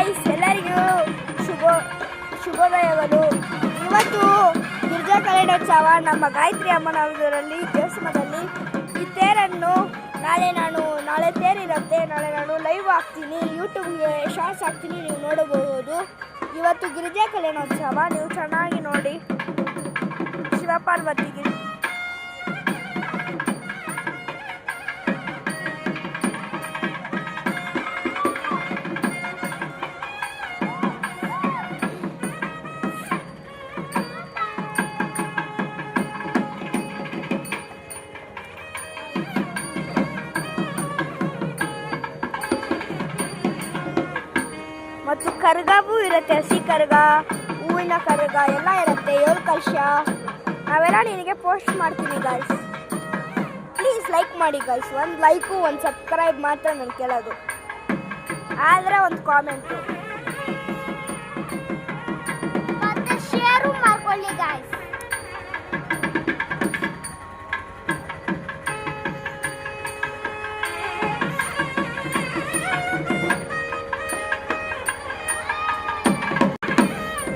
Guys, ಎಲ್ಲರಿಗೂ ಶುಭೋದಯಗಳು. ಇವತ್ತು ಗಿರಿಜಾ ಕಲ್ಯಾಣೋತ್ಸವ ನಮ್ಮ ಗಾಯತ್ರಿ ಅಮ್ಮನವರಲ್ಲಿ ದೇವಸ್ಥಾನದಲ್ಲಿ ಈ ತೇರನ್ನು ನಾಳೆ ತೇರಿರುತ್ತೆ. ನಾಳೆ ನಾನು ಲೈವ್ ಹಾಕ್ತೀನಿ, ಯೂಟ್ಯೂಬ್ಗೆ ಶಾರ್ಟ್ಸ್ ಹಾಕ್ತೀನಿ, ನೀವು ನೋಡಬಹುದು. ಇವತ್ತು ಗಿರಿಜಾ ಕಲ್ಯಾಣೋತ್ಸವ, ನೀವು ಚೆನ್ನಾಗಿ ನೋಡಿ. ಶಿವಪಾರ್ವತಿ ಮತ್ತು ಕರಗವೂ ಇರುತ್ತೆ, ಹಸಿ ಕರಗ, ಹೂವಿನ ಕರಗ ಎಲ್ಲ ಇರುತ್ತೆ. 7 ಕಲಶ ನಾವೆಲ್ಲ ನಿನಗೆ ಪೋಸ್ಟ್ ಮಾಡ್ತೀನಿ ಗಾಯ್ಸ್. ಪ್ಲೀಸ್ ಲೈಕ್ ಮಾಡಿ ಗಾಯ್ಸ್. ಒಂದು ಲೈಕು, ಒಂದು ಸಬ್ಸ್ಕ್ರೈಬ್ ಮಾತ್ರ ನಾನು ಕೇಳೋದು, ಆದರೆ ಒಂದು ಕಾಮೆಂಟು.